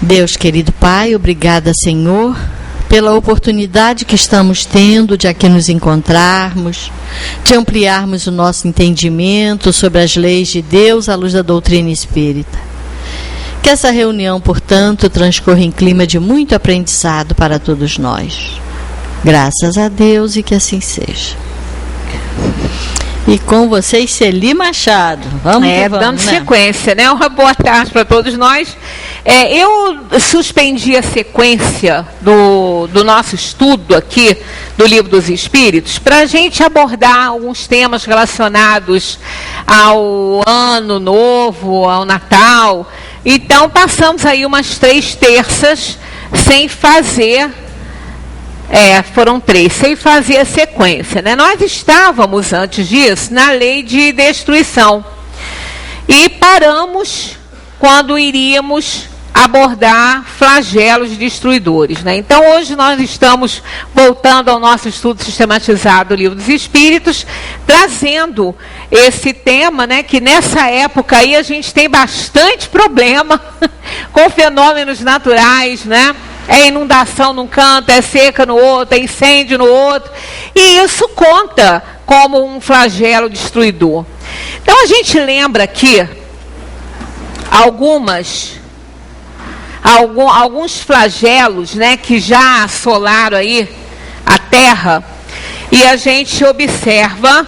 Deus querido Pai, obrigada, Senhor, pela oportunidade que estamos tendo de aqui nos encontrarmos, de ampliarmos o nosso entendimento sobre as leis de Deus à luz da doutrina espírita. Que essa reunião, portanto, transcorra em clima de muito aprendizado para todos nós. Graças a Deus e que assim seja. E com vocês, Celi Machado. Vamos dando sequência, né? Uma boa tarde para todos nós. Eu suspendi a sequência do nosso estudo aqui do Livro dos Espíritos para a gente abordar alguns temas relacionados ao Ano Novo, ao Natal. Então, passamos aí umas 3 terças sem fazer... foram 3, sem fazer a sequência, né? Nós estávamos, antes disso, na lei de destruição. E paramos quando iríamos abordar flagelos destruidores, né? Então, hoje nós estamos voltando ao nosso estudo sistematizado do Livro dos Espíritos, trazendo esse tema, né? Que nessa época aí a gente tem bastante problema com fenômenos naturais, né? É inundação num canto, é seca no outro, é incêndio no outro. E isso conta como um flagelo destruidor. Então a gente lembra aqui alguns flagelos, né, que já assolaram aí a Terra. E a gente observa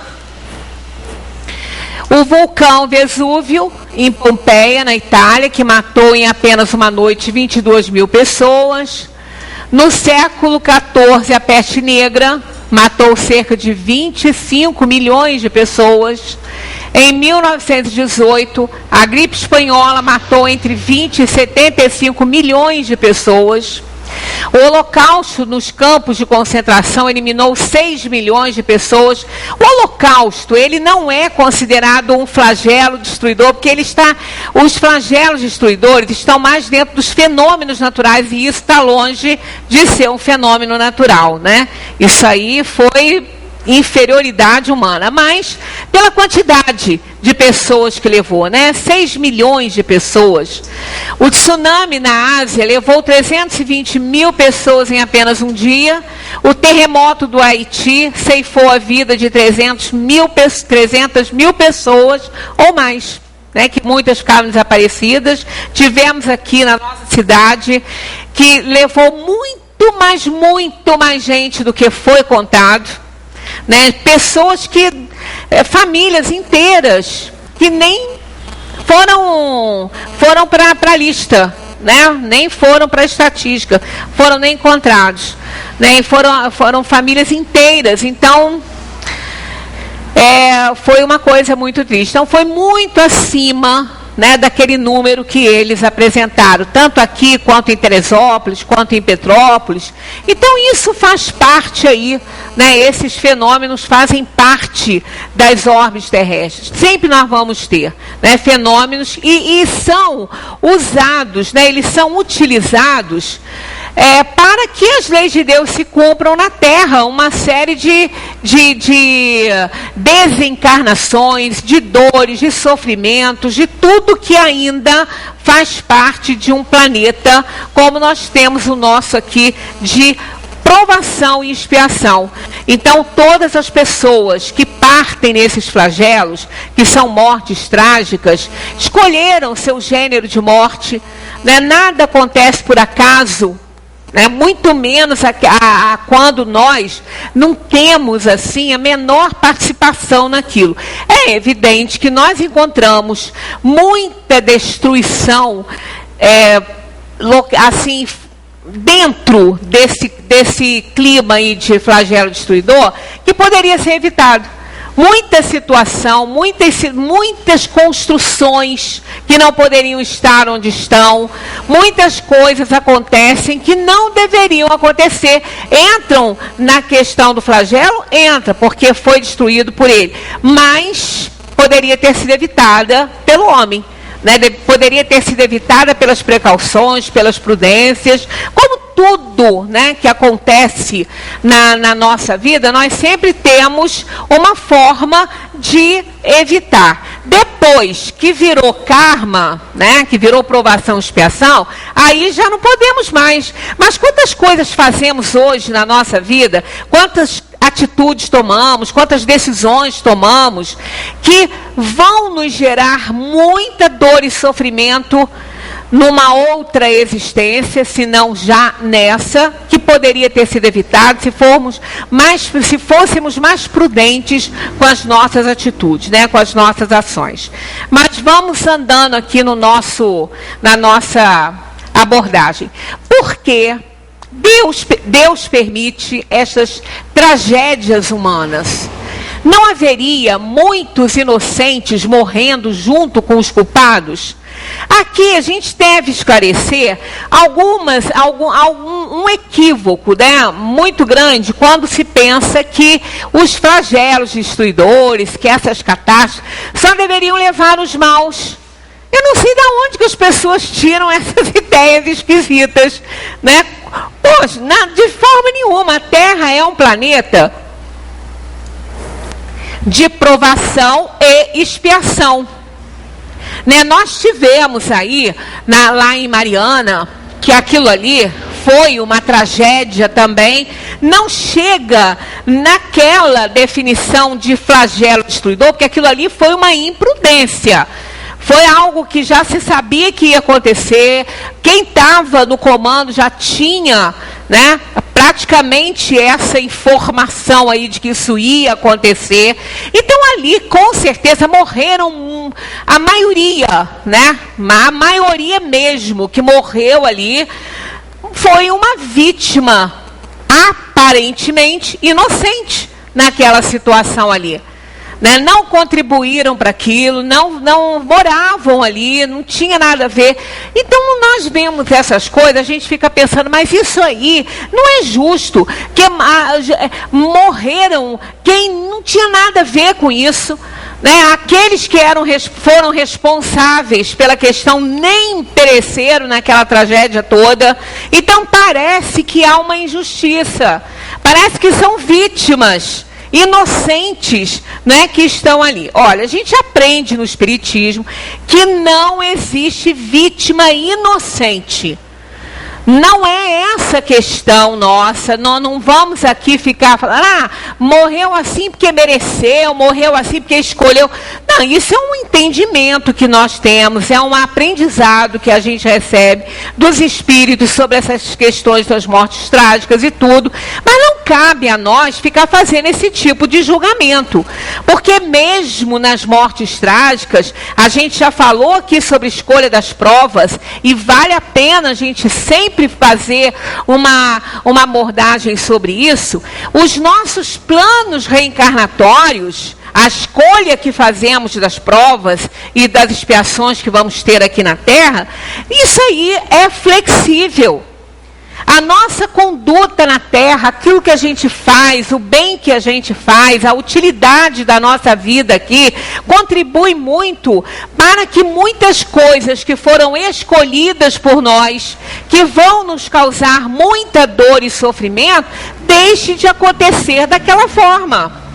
o vulcão Vesúvio, em Pompeia, na Itália, que matou em apenas uma noite 22 mil pessoas. No século XIV, a peste negra matou cerca de 25 milhões de pessoas. Em 1918, a gripe espanhola matou entre 20 e 75 milhões de pessoas. O Holocausto nos campos de concentração eliminou 6 milhões de pessoas. O Holocausto, ele não é considerado um flagelo destruidor, porque os flagelos destruidores estão mais dentro dos fenômenos naturais, e isso está longe de ser um fenômeno natural, né? Isso aí foi inferioridade humana, mas pela quantidade de pessoas que levou, né? 6 milhões de pessoas. O tsunami na Ásia levou 320 mil pessoas em apenas um dia. O terremoto do Haiti ceifou a vida de 300 mil pessoas ou mais, né? Que muitas ficaram desaparecidas. Tivemos aqui na nossa cidade que levou muito mais gente do que foi contado. Né? Pessoas famílias inteiras que nem foram para a lista, né? Nem foram para a estatística, foram nem encontrados, né? Foram famílias inteiras. Então foi uma coisa muito triste. Então foi muito acima, né, daquele número que eles apresentaram, tanto aqui quanto em Teresópolis, quanto em Petrópolis. Então isso faz parte aí, né, esses fenômenos fazem parte das órbitas terrestres. Sempre nós vamos ter, né, fenômenos e são usados, né, eles são utilizados para que as leis de Deus se cumpram na Terra, uma série de desencarnações, de dores, de sofrimentos, de tudo que ainda faz parte de um planeta, como nós temos o nosso aqui, de provação e expiação. Então, todas as pessoas que partem nesses flagelos, que são mortes trágicas, escolheram seu gênero de morte, né? Nada acontece por acaso, né? Muito menos quando nós não temos assim a menor participação naquilo. É evidente que nós encontramos muita destruição assim, dentro desse clima aí de flagelo destruidor, que poderia ser evitado. Muita situação, muitas construções que não poderiam estar onde estão, muitas coisas acontecem que não deveriam acontecer. Entram na questão do flagelo? Entra, porque foi destruído por ele. Mas poderia ter sido evitada pelo homem, né? Poderia ter sido evitada pelas precauções, pelas prudências, como tudo, né, que acontece na nossa vida, nós sempre temos uma forma de evitar. Depois que virou karma, né, que virou provação e expiação, aí já não podemos mais. Mas quantas coisas fazemos hoje na nossa vida, quantas atitudes tomamos, quantas decisões tomamos, que vão nos gerar muita dor e sofrimento numa outra existência, se não já nessa, que poderia ter sido evitado se fôssemos mais prudentes com as nossas atitudes, né, com as nossas ações. Mas vamos andando aqui na nossa abordagem. Por que Deus permite essas tragédias humanas? Não haveria muitos inocentes morrendo junto com os culpados? Aqui a gente deve esclarecer um equívoco, né, muito grande quando se pensa que os flagelos destruidores, que essas catástrofes, só deveriam levar os maus. Eu não sei de onde que as pessoas tiram essas ideias esquisitas, né? Poxa, de forma nenhuma, a Terra é um planeta de provação e expiação. Né, nós tivemos aí, lá em Mariana, que aquilo ali foi uma tragédia também, não chega naquela definição de flagelo destruidor, porque aquilo ali foi uma imprudência. Foi algo que já se sabia que ia acontecer, quem estava no comando já tinha, né, praticamente essa informação aí de que isso ia acontecer. Então ali, com certeza, morreram a maioria, né? A maioria mesmo que morreu ali foi uma vítima aparentemente inocente naquela situação ali. Né? Não contribuíram para aquilo, não moravam ali, não tinha nada a ver. Então, nós vemos essas coisas, a gente fica pensando, mas isso aí não é justo, que morreram quem não tinha nada a ver com isso. Né? Aqueles que foram responsáveis pela questão nem pereceram naquela tragédia toda. Então, parece que há uma injustiça, parece que são vítimas inocentes, né, que estão ali. Olha, a gente aprende no Espiritismo que não existe vítima inocente. Não é essa questão nossa, nós não vamos aqui ficar falando, morreu assim porque mereceu, morreu assim porque escolheu. Não, isso é um entendimento que nós temos, é um aprendizado que a gente recebe dos espíritos sobre essas questões das mortes trágicas e tudo, mas não cabe a nós ficar fazendo esse tipo de julgamento, porque mesmo nas mortes trágicas, a gente já falou aqui sobre a escolha das provas, e vale a pena a gente sempre fazer uma abordagem sobre isso. Os nossos planos reencarnatórios, a escolha que fazemos das provas e das expiações que vamos ter aqui na Terra, isso aí é flexível. A nossa conduta na Terra, aquilo que a gente faz, o bem que a gente faz, a utilidade da nossa vida aqui, contribui muito para que muitas coisas que foram escolhidas por nós, que vão nos causar muita dor e sofrimento, deixem de acontecer daquela forma.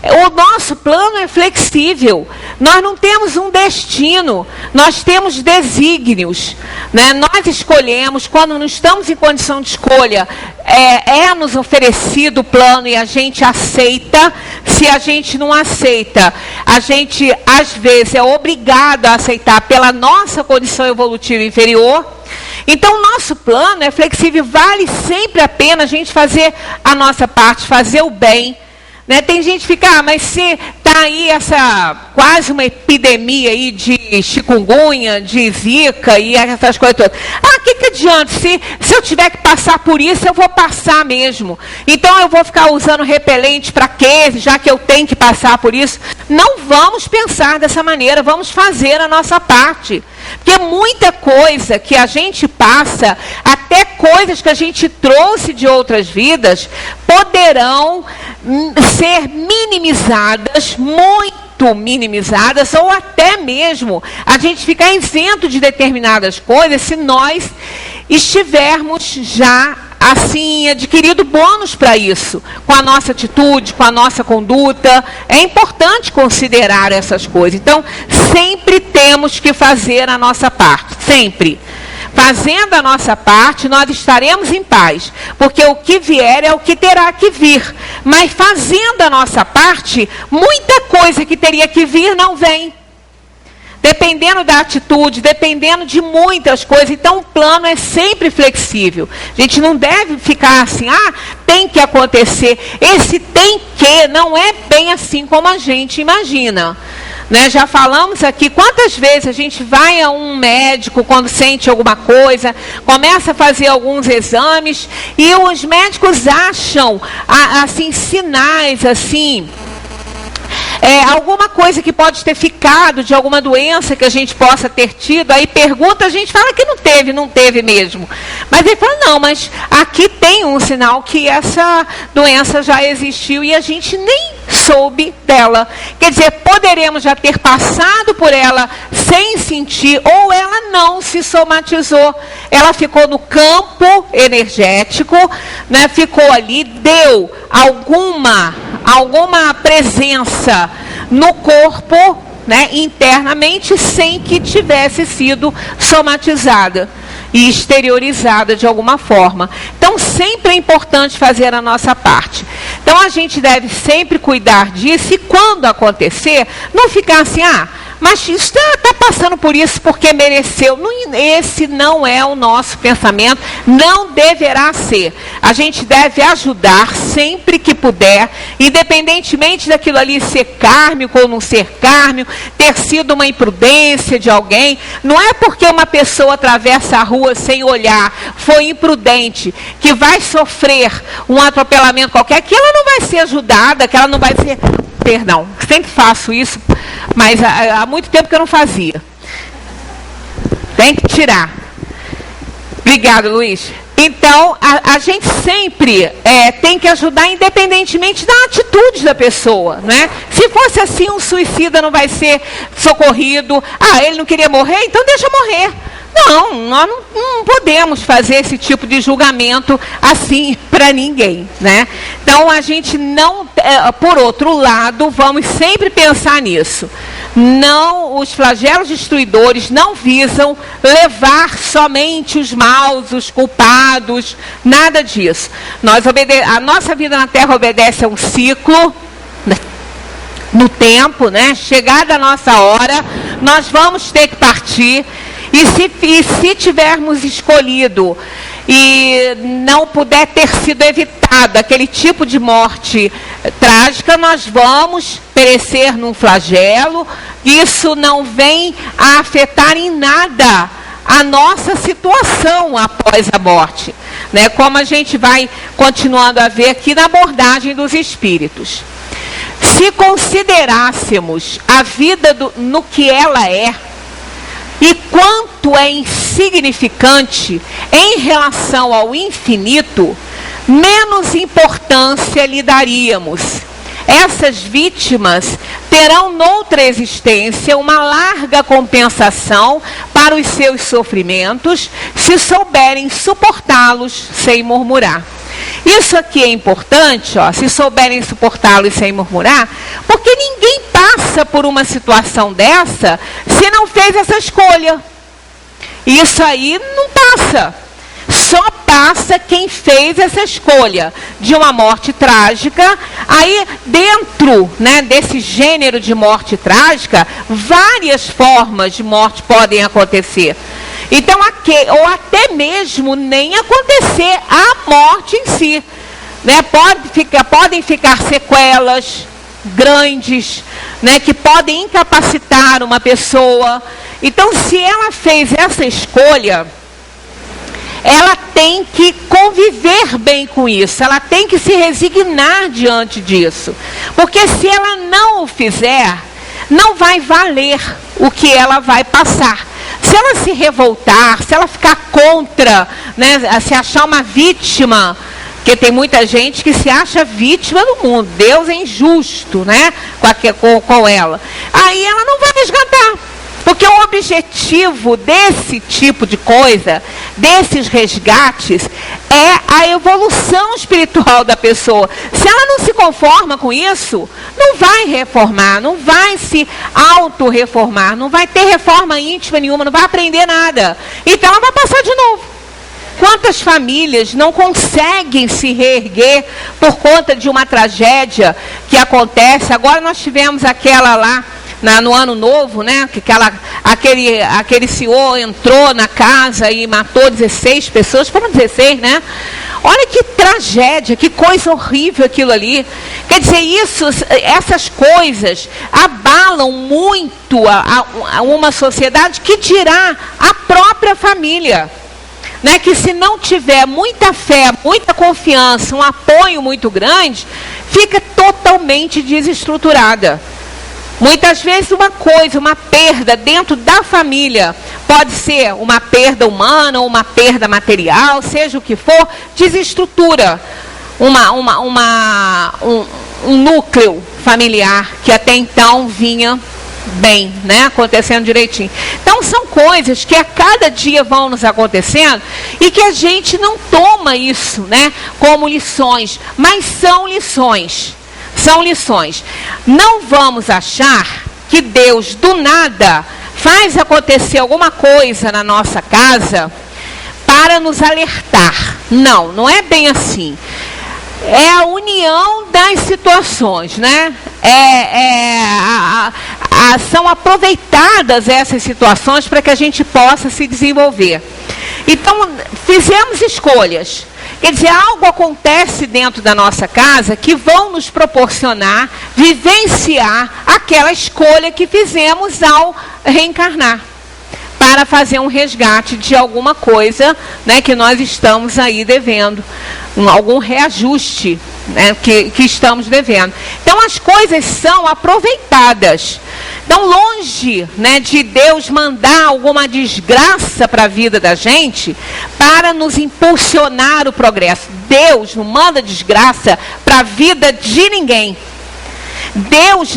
O nosso plano é flexível, nós não temos um destino, nós temos desígnios, né? Nós escolhemos, quando não estamos em condição de escolha, é-nos oferecido o plano e a gente aceita. Se a gente não aceita, a gente às vezes é obrigado a aceitar pela nossa condição evolutiva inferior. Então, o nosso plano é flexível, vale sempre a pena a gente fazer a nossa parte, fazer o bem. Né? Tem gente que fica, mas se está aí quase uma epidemia aí de chikungunya, de zika e essas coisas todas. O que adianta? Se eu tiver que passar por isso, eu vou passar mesmo. Então, eu vou ficar usando repelente para quê? Já que eu tenho que passar por isso. Não vamos pensar dessa maneira, vamos fazer a nossa parte. Porque muita coisa que a gente passa, até coisas que a gente trouxe de outras vidas, poderão ser minimizadas, muito minimizadas, ou até mesmo a gente ficar isento de determinadas coisas se nós estivermos já assim, adquirido bônus para isso, com a nossa atitude, com a nossa conduta. É importante considerar essas coisas. Então, sempre temos que fazer a nossa parte, sempre. Fazendo a nossa parte, nós estaremos em paz, porque o que vier é o que terá que vir. Mas fazendo a nossa parte, muita coisa que teria que vir não vem. Dependendo da atitude, dependendo de muitas coisas. Então, o plano é sempre flexível. A gente não deve ficar assim, tem que acontecer. Esse tem que não é bem assim como a gente imagina. Né? Já falamos aqui quantas vezes a gente vai a um médico quando sente alguma coisa, começa a fazer alguns exames e os médicos acham assim, sinais assim, alguma coisa que pode ter ficado de alguma doença que a gente possa ter tido, aí pergunta, a gente fala que não teve mesmo. Mas ele fala, não, mas aqui tem um sinal que essa doença já existiu e a gente nem soube dela. Quer dizer, poderemos já ter passado por ela sem sentir, ou ela não se somatizou. Ela ficou no campo energético, né, ficou ali, deu alguma presença no corpo, né, internamente, sem que tivesse sido somatizada e exteriorizada de alguma forma. Então, sempre é importante fazer a nossa parte. Então, a gente deve sempre cuidar disso e, quando acontecer, não ficar assim, mas está passando por isso porque mereceu. Esse não é o nosso pensamento, não deverá ser. A gente deve ajudar sempre que puder, independentemente daquilo ali ser kármico ou não ser kármico, ter sido uma imprudência de alguém. Não é porque uma pessoa atravessa a rua sem olhar, foi imprudente, que vai sofrer um atropelamento qualquer, que ela não vai ser ajudada, que ela não vai ser... Perdão, sempre faço isso, mas há muito tempo que eu não fazia. Tem que tirar. Obrigado, Luiz. Então, a gente sempre tem que ajudar independentemente da atitude da pessoa, né? Se fosse assim, um suicida não vai ser socorrido. Ele não queria morrer, então deixa morrer. Não, nós não podemos fazer esse tipo de julgamento assim para ninguém, né? Então, a gente não, por outro lado, vamos sempre pensar nisso. Não, os flagelos destruidores não visam levar somente os maus, os culpados, nada disso. A nossa vida na Terra obedece a um ciclo, no tempo, né? Chegada a nossa hora, nós vamos ter que partir. E se tivermos escolhido e não puder ter sido evitado aquele tipo de morte trágica, nós vamos perecer num flagelo. Isso não vem a afetar em nada a nossa situação após a morte, né? Como a gente vai continuando a ver aqui na abordagem dos espíritos. Se considerássemos a vida no que ela é, e quanto é insignificante em relação ao infinito, menos importância lhe daríamos. Essas vítimas terão noutra existência uma larga compensação para os seus sofrimentos, se souberem suportá-los sem murmurar. Isso aqui é importante, se souberem suportá-los sem murmurar, porque ninguém passa por uma situação dessa se não fez essa escolha. Isso aí não passa. Só passa quem fez essa escolha de uma morte trágica. Aí, dentro, né, desse gênero de morte trágica, várias formas de morte podem acontecer. Então, ou até mesmo nem acontecer a morte em si, né? Podem ficar sequelas grandes, né, que podem incapacitar uma pessoa. Então, se ela fez essa escolha, ela tem que conviver bem com isso, ela tem que se resignar diante disso. Porque se ela não o fizer, não vai valer o que ela vai passar. Se ela se revoltar, se ela ficar contra, né, se achar uma vítima, porque tem muita gente que se acha vítima do mundo, Deus é injusto, né, com ela. Aí ela não vai resgatar. Porque o objetivo desse tipo de coisa, desses resgates, é a evolução espiritual da pessoa. Se ela não se conforma com isso, não vai reformar, não vai se auto-reformar, não vai ter reforma íntima nenhuma, não vai aprender nada. Então ela vai passar de novo. Quantas famílias não conseguem se reerguer por conta de uma tragédia que acontece? Agora nós tivemos aquela lá, no ano novo, né? Que aquele senhor entrou na casa e matou 16 pessoas, foram 16, né? Olha que tragédia, que coisa horrível aquilo ali. Quer dizer, essas coisas abalam muito a uma sociedade, que dirá a própria família. Né, que se não tiver muita fé, muita confiança, um apoio muito grande, fica totalmente desestruturada. Muitas vezes uma perda dentro da família, pode ser uma perda humana, ou uma perda material, seja o que for, desestrutura um núcleo familiar que até então vinha bem, né? Acontecendo direitinho. Então são coisas que a cada dia vão nos acontecendo e que a gente não toma isso, né, como lições, mas são lições. São lições. Não vamos achar que Deus do nada faz acontecer alguma coisa na nossa casa para nos alertar. Não, não é bem assim. É a união das situações, né? São aproveitadas essas situações para que a gente possa se desenvolver. Então, fizemos escolhas. Quer dizer, algo acontece dentro da nossa casa que vão nos proporcionar, vivenciar aquela escolha que fizemos ao reencarnar, para fazer um resgate de alguma coisa, né, que nós estamos aí devendo, algum reajuste, né, que estamos devendo. Então as coisas são aproveitadas. Então, longe, né, de Deus mandar alguma desgraça para a vida da gente para nos impulsionar o progresso. Deus não manda desgraça para a vida de ninguém. Deus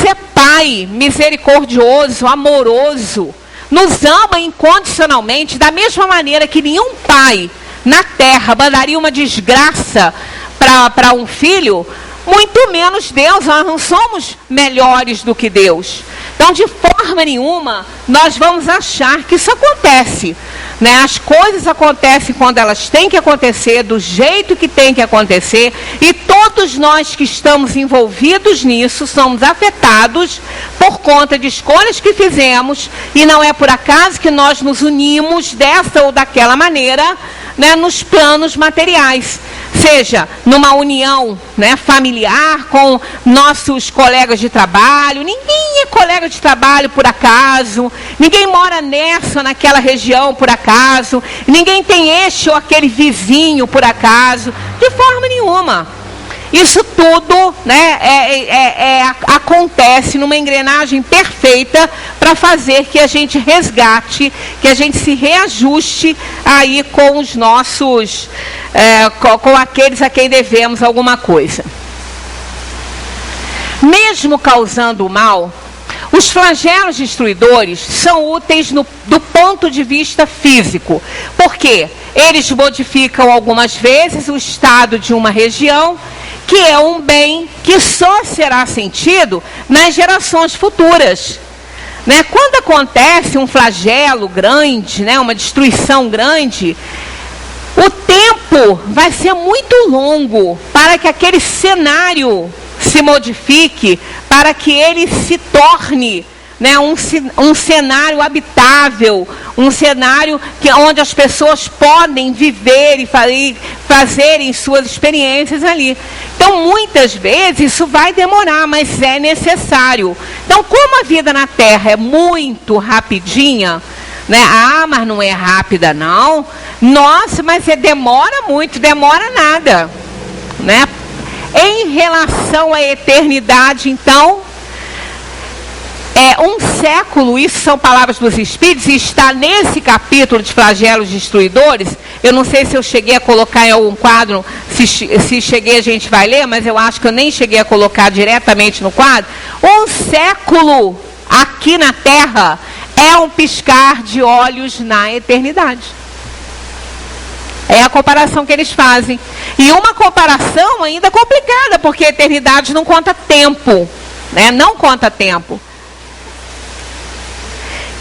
é Pai misericordioso, amoroso, nos ama incondicionalmente, da mesma maneira que nenhum pai na terra mandaria uma desgraça para um filho, muito menos Deus. Nós não somos melhores do que Deus. Então, de forma nenhuma, nós vamos achar que isso acontece. Né? As coisas acontecem quando elas têm que acontecer, do jeito que tem que acontecer, e todos nós que estamos envolvidos nisso somos afetados por conta de escolhas que fizemos, e não é por acaso que nós nos unimos dessa ou daquela maneira, né, nos planos materiais. Seja numa união, né, familiar com nossos colegas de trabalho. Ninguém é colega de trabalho por acaso, ninguém mora nessa ou naquela região por acaso, ninguém tem este ou aquele vizinho por acaso, de forma nenhuma. Isso tudo, né, acontece numa engrenagem perfeita para fazer que a gente resgate, que a gente se reajuste aí com os nossos, com aqueles a quem devemos alguma coisa. Mesmo causando o mal, os flagelos destruidores são úteis do ponto de vista físico, porque eles modificam algumas vezes o estado de uma região, que é um bem que só será sentido nas gerações futuras. Né? Quando acontece um flagelo grande, né, uma destruição grande, o tempo vai ser muito longo para que aquele cenário se modifique, para que ele se torne, né, um cenário habitável, um cenário onde as pessoas podem viver e fazerem suas experiências ali. Então, muitas vezes, isso vai demorar, mas é necessário. Então, como a vida na Terra é muito rapidinha, né? Mas não é rápida, não. Nossa, mas demora muito, demora nada. Né? Em relação à eternidade, então, um século, isso são palavras dos Espíritos, e está nesse capítulo de flagelos destruidores. Eu não sei se eu cheguei a colocar em algum quadro, se cheguei a gente vai ler, mas eu acho que eu nem cheguei a colocar diretamente no quadro. Um século aqui na Terra é um piscar de olhos na eternidade. É a comparação que eles fazem. E uma comparação ainda complicada, porque a eternidade não conta tempo, né? Não conta tempo.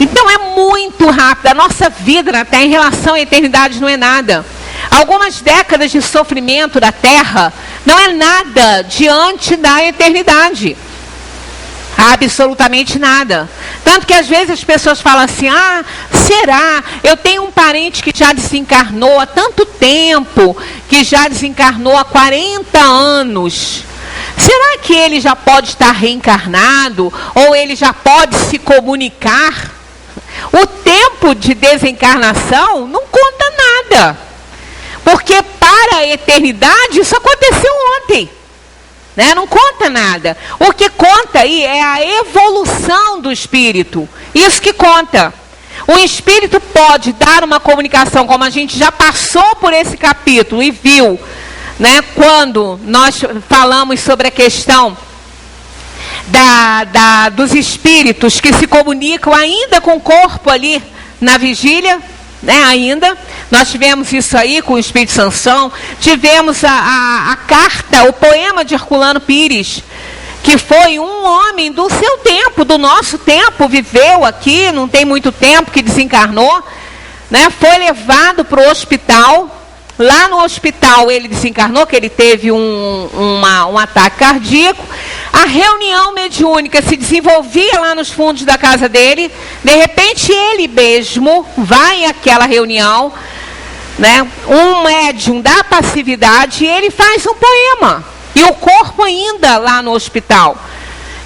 Então é muito rápido. A nossa vida na Terra em relação à eternidade não é nada. Algumas décadas de sofrimento da Terra não é nada diante da eternidade. Absolutamente nada. Tanto que às vezes as pessoas falam assim, será? Eu tenho um parente que já desencarnou há tanto tempo, que já desencarnou há 40 anos. Será que ele já pode estar reencarnado? Ou ele já pode se comunicar? O tempo de desencarnação não conta nada. Porque para a eternidade isso aconteceu ontem. Né? Não conta nada. O que conta aí é a evolução do espírito. Isso que conta. O espírito pode dar uma comunicação, como a gente já passou por esse capítulo e viu, né, quando nós falamos sobre a questão dos espíritos que se comunicam ainda com o corpo ali na vigília, né, ainda. Nós tivemos isso aí com o Espírito Sansão, tivemos a carta, o poema de Herculano Pires, que foi um homem do seu tempo, do nosso tempo, viveu aqui, não tem muito tempo que desencarnou, né, foi levado para o hospital. Lá no hospital ele desencarnou, que ele teve um ataque cardíaco. A reunião mediúnica se desenvolvia lá nos fundos da casa dele. De repente ele mesmo vai àquela reunião, né? Um médium da passividade, e ele faz um poema. E o corpo ainda lá no hospital.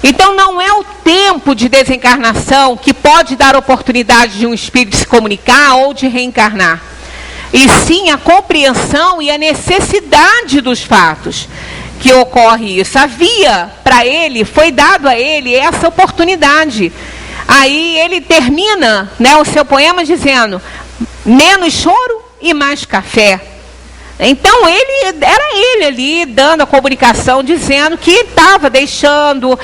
Então não é o tempo de desencarnação que pode dar oportunidade de um espírito se comunicar ou de reencarnar. E sim a compreensão e a necessidade dos fatos que ocorre isso. Havia para ele, foi dado a ele essa oportunidade. Aí ele termina, né, o seu poema dizendo, menos choro e mais café. Então era ele ali dando a comunicação, dizendo que estava deixando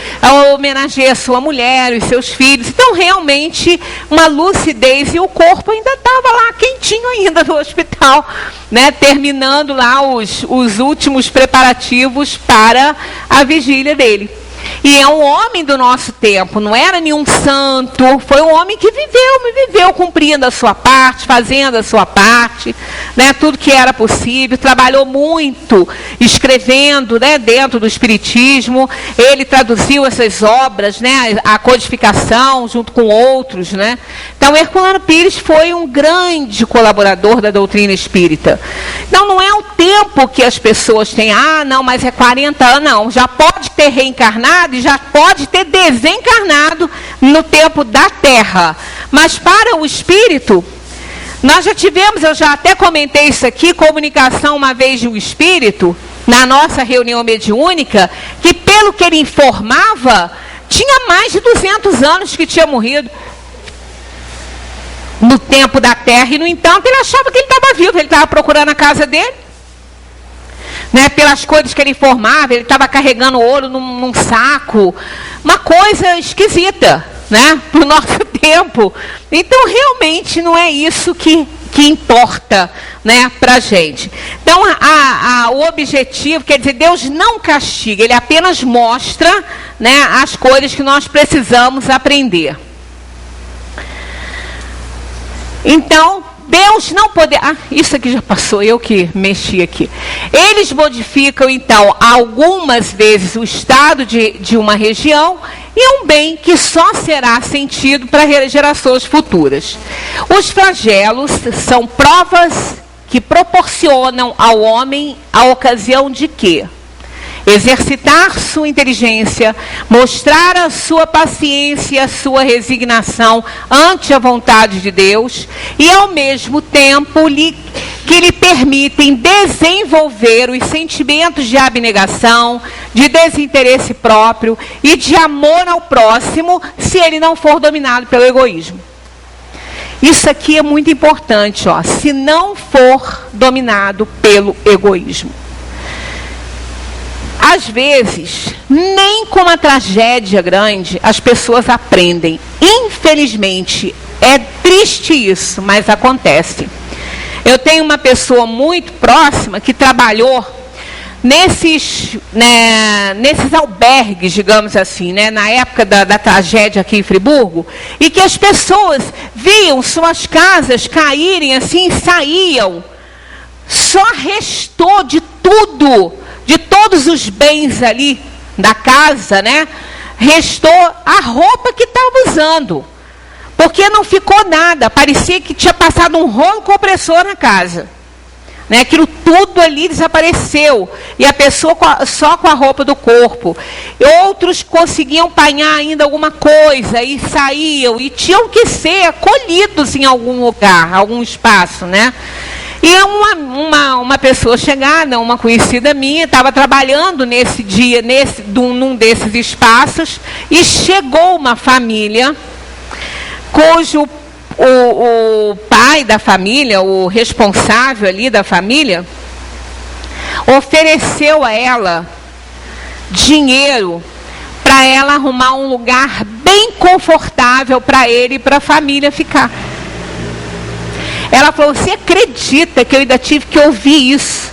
homenagear a sua mulher, os seus filhos. Então realmente uma lucidez, e o corpo ainda estava lá quentinho ainda no hospital, né, terminando lá os últimos preparativos para a vigília dele. E é um homem do nosso tempo, não era nenhum santo, foi um homem que viveu cumprindo a sua parte, fazendo a sua parte, né, tudo que era possível, trabalhou muito, escrevendo, né, dentro do Espiritismo. Ele traduziu essas obras, né, a codificação junto com outros, né. Então Herculano Pires foi um grande colaborador da doutrina espírita. Então não é o tempo que as pessoas têm, não, mas é 40 anos, não, já pode ter reencarnado e já pode ter desencarnado no tempo da Terra. Mas para o espírito, nós já tivemos, eu já até comentei isso aqui, comunicação uma vez de um espírito, na nossa reunião mediúnica, que pelo que ele informava, tinha mais de 200 anos que tinha morrido no tempo da Terra, e no entanto ele achava que ele estava vivo, ele estava procurando a casa dele. Né, pelas coisas que ele informava, ele estava carregando ouro num saco, uma coisa esquisita, né, para o nosso tempo. Então realmente não é isso que importa, né, para a gente. Então o objetivo, quer dizer, Deus não castiga, Ele apenas mostra, né, as coisas que nós precisamos aprender. Então Deus não poder... isso aqui já passou, eu que mexi aqui. Eles modificam, então, algumas vezes o estado de uma região, e é um bem que só será sentido para gerações futuras. Os flagelos são provas que proporcionam ao homem a ocasião de quê? Exercitar sua inteligência, mostrar a sua paciência e a sua resignação ante a vontade de Deus, e ao mesmo tempo que lhe permitem desenvolver os sentimentos de abnegação, de desinteresse próprio e de amor ao próximo, se ele não for dominado pelo egoísmo. Isso aqui é muito importante, se não for dominado pelo egoísmo. Às vezes, nem com uma tragédia grande, as pessoas aprendem. Infelizmente, é triste isso, mas acontece. Eu tenho uma pessoa muito próxima que trabalhou nesses albergues, digamos assim, né, na época da tragédia aqui em Friburgo, e que as pessoas viam suas casas caírem assim, saíam. Só restou de tudo, de todos os bens ali da casa, né? Restou a roupa que estava usando. Porque não ficou nada, parecia que tinha passado um rolo compressor na casa. Né? Aquilo tudo ali desapareceu. E a pessoa só com a roupa do corpo. Outros conseguiam apanhar ainda alguma coisa e saíam. E tinham que ser acolhidos em algum lugar, algum espaço, né? E uma pessoa chegada, uma conhecida minha, estava trabalhando nesse dia, num desses espaços, e chegou uma família cujo o pai da família, o responsável ali da família, ofereceu a ela dinheiro para ela arrumar um lugar bem confortável para ele e para a família ficar. Ela falou, você acredita que eu ainda tive que ouvir isso?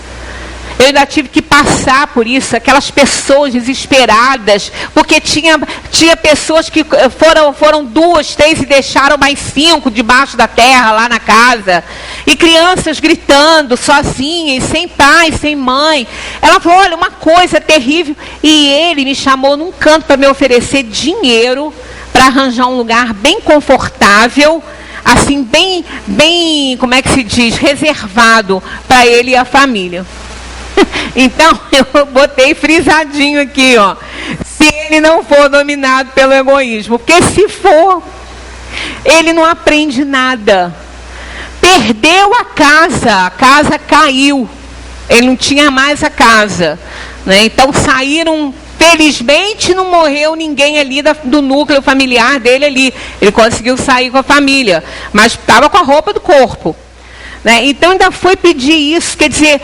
Eu ainda tive que passar por isso, aquelas pessoas desesperadas, porque tinha pessoas que foram 2, 3 e deixaram mais 5 debaixo da terra lá na casa. E crianças gritando, sozinhas, sem pai, sem mãe. Ela falou, olha, uma coisa terrível. E ele me chamou num canto para me oferecer dinheiro para arranjar um lugar bem confortável, assim, bem, como é que se diz, reservado para ele e a família. Então, eu botei frisadinho aqui, ó. Se ele não for dominado pelo egoísmo. Porque se for, ele não aprende nada. Perdeu a casa caiu. Ele não tinha mais a casa. Né? Então, saíram, felizmente não morreu ninguém ali do núcleo familiar dele ali. Ele conseguiu sair com a família, mas estava com a roupa do corpo. Né? Então, ainda foi pedir isso, quer dizer...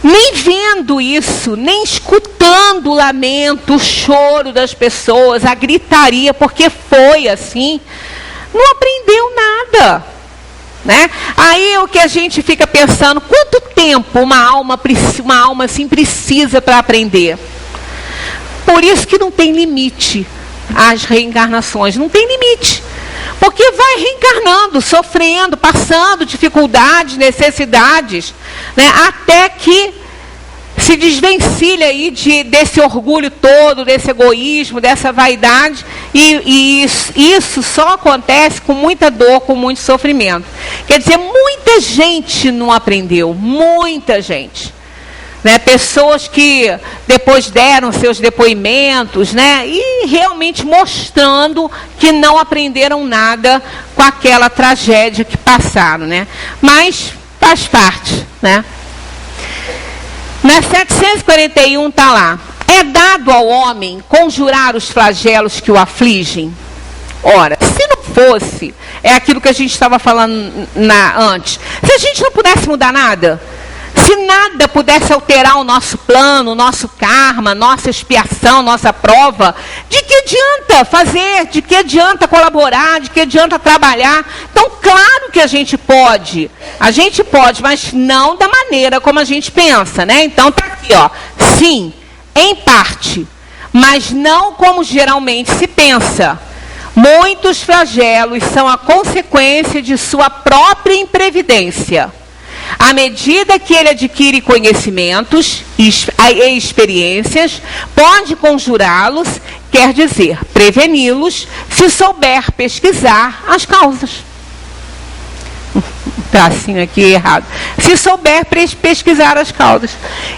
Nem vendo isso, nem escutando o lamento, o choro das pessoas, a gritaria, porque foi assim, não aprendeu nada. Né? Aí é o que a gente fica pensando, quanto tempo uma alma assim precisa para aprender? Por isso que não tem limite às reencarnações, não tem limite. Porque vai reencarnando, sofrendo, passando dificuldades, necessidades, né, até que se desvencilha aí desse orgulho todo, desse egoísmo, dessa vaidade, e isso só acontece com muita dor, com muito sofrimento. Quer dizer, muita gente não aprendeu, muita gente. Né, pessoas que depois deram seus depoimentos, né, e realmente mostrando que não aprenderam nada com aquela tragédia que passaram, né? Mas faz parte, né? Na 741 está lá: é dado ao homem conjurar os flagelos que o afligem? Ora, se não fosse, é aquilo que a gente estava falando antes, se a gente não pudesse mudar nada, se nada pudesse alterar o nosso plano, o nosso karma, nossa expiação, nossa prova, de que adianta fazer? De que adianta colaborar? De que adianta trabalhar? Então, claro que a gente pode, mas não da maneira como a gente pensa, né? Então, está aqui, ó, sim, em parte, mas não como geralmente se pensa. Muitos flagelos são a consequência de sua própria imprevidência. À medida que ele adquire conhecimentos e experiências, pode conjurá-los, quer dizer, preveni-los, se souber pesquisar as causas. Tracinho aqui errado. Se souber pesquisar as causas.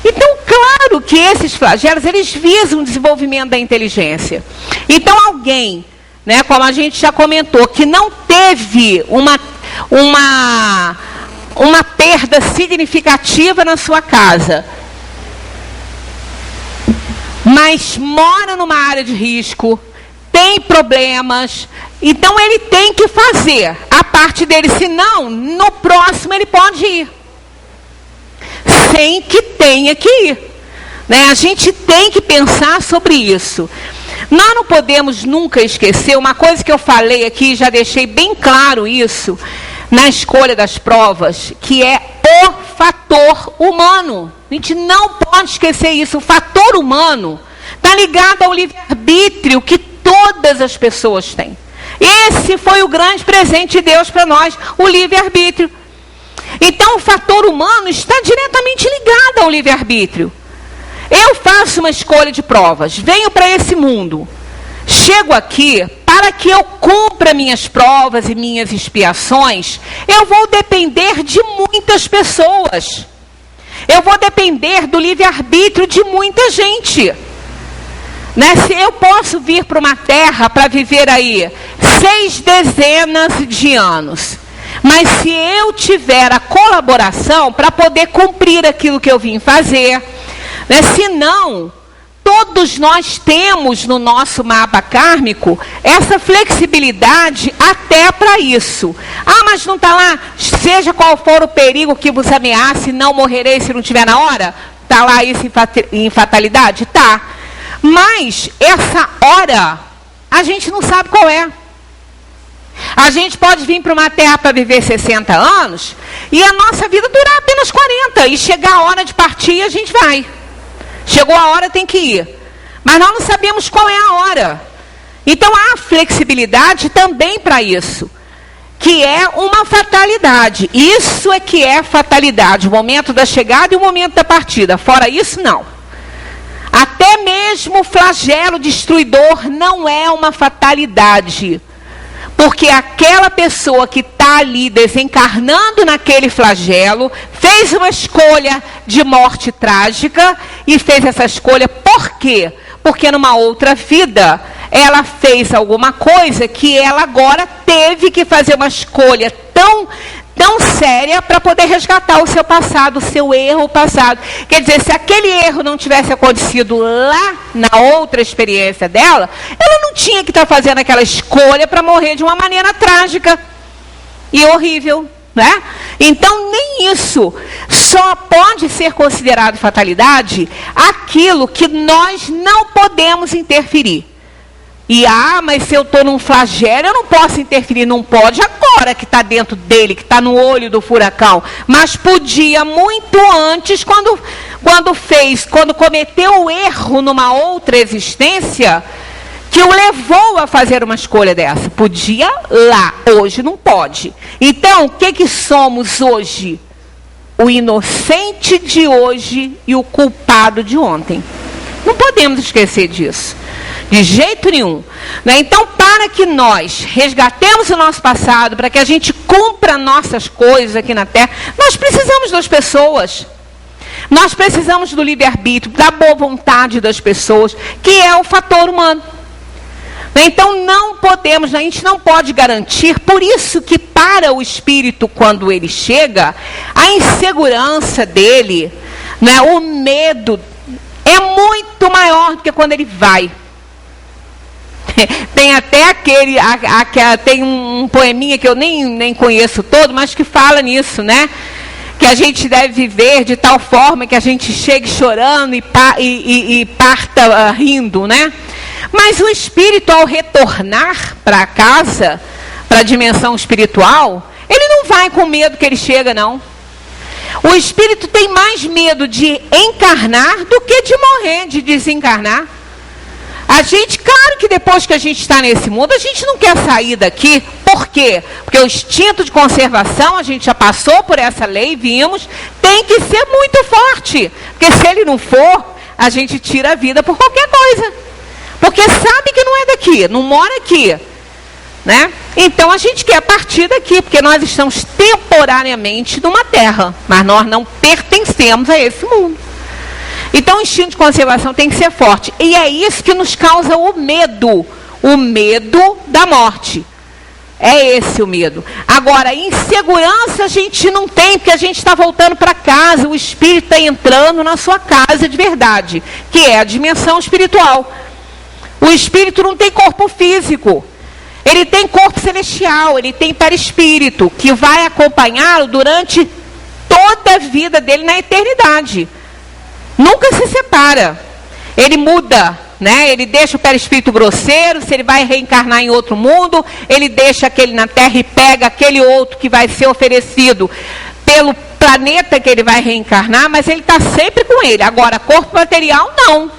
Então, claro que esses flagelos, eles visam o desenvolvimento da inteligência. Então, alguém, né, como a gente já comentou, que não teve uma perda significativa na sua casa, mas mora numa área de risco, tem problemas, então ele tem que fazer a parte dele, senão no próximo ele pode ir, sem que tenha que ir. Né? A gente tem que pensar sobre isso. Nós não podemos nunca esquecer, uma coisa que eu falei aqui, já deixei bem claro isso, na escolha das provas, que é fator humano. A gente não pode esquecer isso. O fator humano está ligado ao livre-arbítrio que todas as pessoas têm. Esse foi o grande presente de Deus para nós, o livre-arbítrio. Então, o fator humano está diretamente ligado ao livre-arbítrio. Eu faço uma escolha de provas, venho para esse mundo, chego aqui, para que eu cumpra minhas provas e minhas expiações, eu vou depender de muitas pessoas. Eu vou depender do livre-arbítrio de muita gente. Né? Se eu posso vir para uma terra para viver aí 6 dezenas de anos, mas se eu tiver a colaboração para poder cumprir aquilo que eu vim fazer, né? Senão, todos nós temos no nosso mapa kármico essa flexibilidade até para isso. Ah, mas não está lá, seja qual for o perigo que vos ameace, não morrerei se não tiver na hora? Está lá isso em fatalidade? Tá. Mas essa hora, a gente não sabe qual é. A gente pode vir para uma terra para viver 60 anos e a nossa vida durar apenas 40. E chegar a hora de partir, a gente vai. Chegou a hora, tem que ir. Mas nós não sabemos qual é a hora. Então há flexibilidade também para isso, que é uma fatalidade. Isso é que é fatalidade, o momento da chegada e o momento da partida. Fora isso, não. Até mesmo o flagelo destruidor não é uma fatalidade. Porque aquela pessoa que está ali desencarnando naquele flagelo, fez uma escolha de morte trágica e fez essa escolha por quê? Porque numa outra vida, ela fez alguma coisa que ela agora teve que fazer uma escolha tão séria para poder resgatar o seu passado, o seu erro passado. Quer dizer, se aquele erro não tivesse acontecido lá na outra experiência dela, ela não tinha que estar fazendo aquela escolha para morrer de uma maneira trágica e horrível, né? Então, nem isso. Só pode ser considerado fatalidade aquilo que nós não podemos interferir. E, mas se eu estou num flagelo, eu não posso interferir. Não pode agora que está dentro dele, que está no olho do furacão. Mas podia muito antes, quando cometeu o erro numa outra existência, que o levou a fazer uma escolha dessa. Podia lá, hoje não pode. Então, o que somos hoje? O inocente de hoje e o culpado de ontem. Não podemos esquecer disso. De jeito nenhum. Né? Então, para que nós resgatemos o nosso passado, para que a gente cumpra nossas coisas aqui na Terra, nós precisamos das pessoas. Nós precisamos do livre-arbítrio, da boa vontade das pessoas, que é o fator humano. Então, não podemos, a gente não pode garantir, por isso que para o espírito, quando ele chega, a insegurança dele, né, o medo, é muito maior do que quando ele vai. Tem até tem um poeminha que eu nem conheço todo, mas que fala nisso, né? Que a gente deve viver de tal forma que a gente chegue chorando e parta rindo, né? Mas o espírito, ao retornar para casa, para a dimensão espiritual, ele não vai com medo que ele chega, não. O espírito tem mais medo de encarnar do que de morrer, de desencarnar. A gente, claro que depois que a gente está nesse mundo, a gente não quer sair daqui. Por quê? Porque o instinto de conservação, a gente já passou por essa lei, vimos, tem que ser muito forte. Porque se ele não for, a gente tira a vida por qualquer coisa. Porque sabe que não é daqui, não mora aqui. Né? Então a gente quer partir daqui, porque nós estamos temporariamente numa terra, mas nós não pertencemos a esse mundo. Então o instinto de conservação tem que ser forte. E é isso que nos causa o medo da morte. É esse o medo. Agora, insegurança a gente não tem, porque a gente está voltando para casa, o espírito está entrando na sua casa de verdade, que é a dimensão espiritual. O espírito não tem corpo físico. Ele tem corpo celestial, ele tem perispírito, que vai acompanhá-lo durante toda a vida dele na eternidade. Nunca se separa. Ele muda, né? Ele deixa o perispírito grosseiro, se ele vai reencarnar em outro mundo, ele deixa aquele na Terra e pega aquele outro que vai ser oferecido planeta que ele vai reencarnar, mas ele está sempre com ele. Agora, corpo material, não.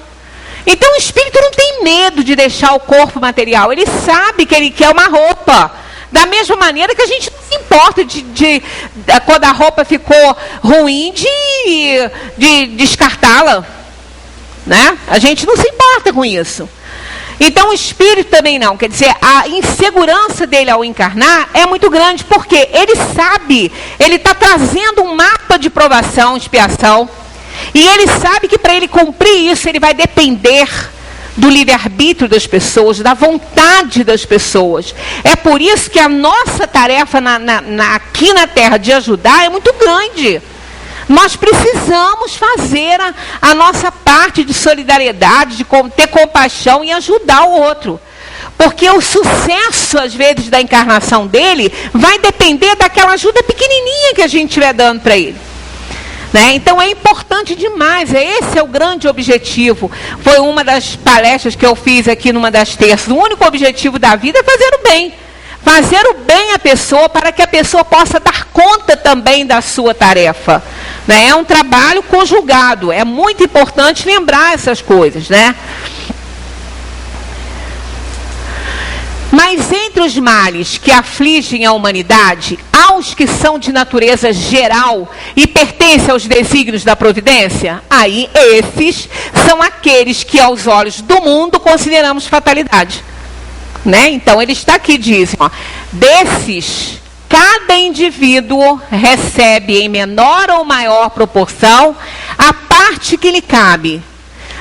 Então o espírito não tem medo de deixar o corpo material. Ele sabe que ele quer uma roupa. Da mesma maneira que a gente não se importa quando a roupa ficou ruim, de descartá-la. Né? A gente não se importa com isso. Então o espírito também não. Quer dizer, a insegurança dele ao encarnar é muito grande, porque ele sabe, ele está trazendo um mapa de provação, expiação, e ele sabe que para ele cumprir isso, ele vai depender do livre-arbítrio das pessoas, da vontade das pessoas. É por isso que a nossa tarefa aqui na Terra de ajudar é muito grande. Nós precisamos fazer a nossa parte de solidariedade, de ter compaixão e ajudar o outro. Porque o sucesso, às vezes, da encarnação dele vai depender daquela ajuda pequenininha que a gente estiver dando para ele. Né? Então é importante demais, esse é o grande objetivo. Foi uma das palestras que eu fiz aqui numa das terças. O único objetivo da vida é fazer o bem. Fazer o bem à pessoa para que a pessoa possa dar conta também da sua tarefa. Né? É um trabalho conjugado, é muito importante lembrar essas coisas, né? Mas entre os males que afligem a humanidade, há os que são de natureza geral e pertencem aos desígnios da providência. Aí esses são aqueles que aos olhos do mundo consideramos fatalidade. Né? Então ele está aqui, dizem, ó, desses, cada indivíduo recebe em menor ou maior proporção a parte que lhe cabe,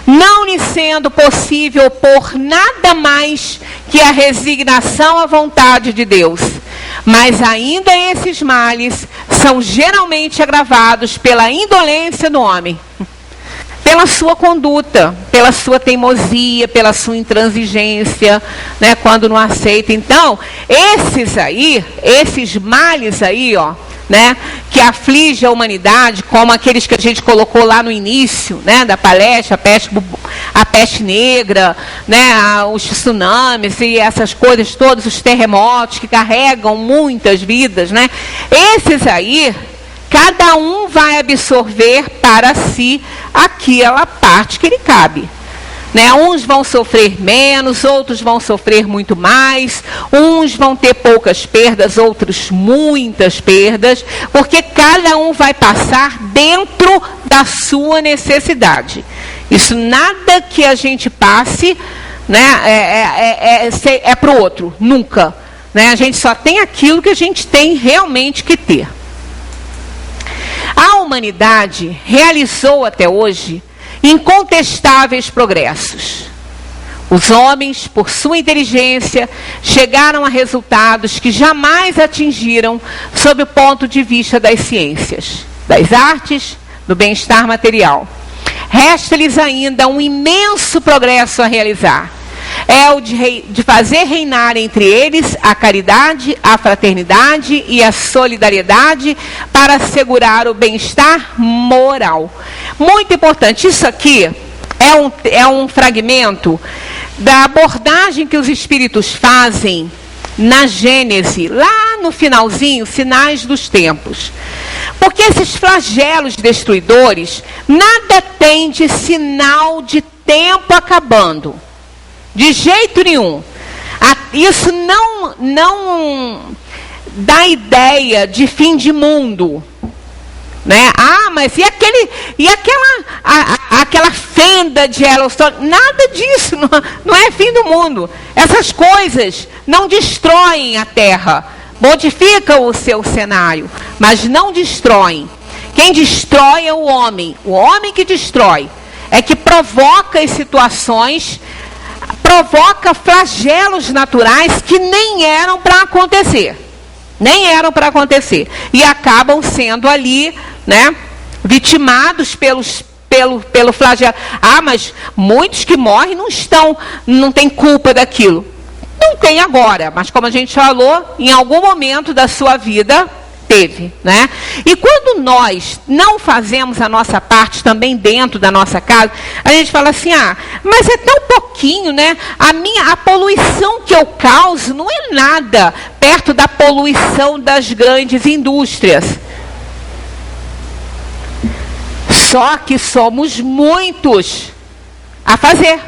não lhe sendo possível por nada mais que a resignação à vontade de Deus. Mas ainda esses males são geralmente agravados pela indolência do homem, pela sua conduta, pela sua teimosia, pela sua intransigência, né, quando não aceita. Então, esses males aí, ó, né, que aflige a humanidade, como aqueles que a gente colocou lá no início, né, da palestra, a peste negra, né, os tsunamis e essas coisas todas, os terremotos que carregam muitas vidas, né, esses aí, cada um vai absorver para si aquela parte que lhe cabe. Né? Uns vão sofrer menos, outros vão sofrer muito mais, uns vão ter poucas perdas, outros muitas perdas, porque cada um vai passar dentro da sua necessidade. Isso, nada que a gente passe, né, é para o outro, nunca. Né? A gente só tem aquilo que a gente tem realmente que ter. A humanidade realizou até hoje incontestáveis progressos. Os homens, por sua inteligência, chegaram a resultados que jamais atingiram sob o ponto de vista das ciências, das artes, do bem-estar material. Resta-lhes ainda um imenso progresso a realizar. É o de fazer reinar entre eles a caridade, a fraternidade e a solidariedade para assegurar o bem-estar moral. Muito importante. Isso aqui é um fragmento da abordagem que os espíritos fazem na Gênese, lá no finalzinho, Sinais dos Tempos. Porque esses flagelos destruidores nada têm de sinal de tempo acabando. De jeito nenhum. Isso não dá ideia de fim de mundo. Né? Ah, mas e aquela fenda de Yellowstone? Nada disso, não é fim do mundo. Essas coisas não destroem a Terra. Modificam o seu cenário, mas não destroem. Quem destrói é o homem. O homem que destrói é que provoca as situações, provoca flagelos naturais que nem eram para acontecer. Nem eram para acontecer. E acabam sendo ali, né, vitimados pelo flagelo. Ah, mas muitos que morrem não têm culpa daquilo. Não tem agora, mas como a gente falou, em algum momento da sua vida teve, né? E quando nós não fazemos a nossa parte também dentro da nossa casa, a gente fala assim, mas é tão pouquinho, né? A poluição que eu causo não é nada perto da poluição das grandes indústrias. Só que somos muitos a fazer.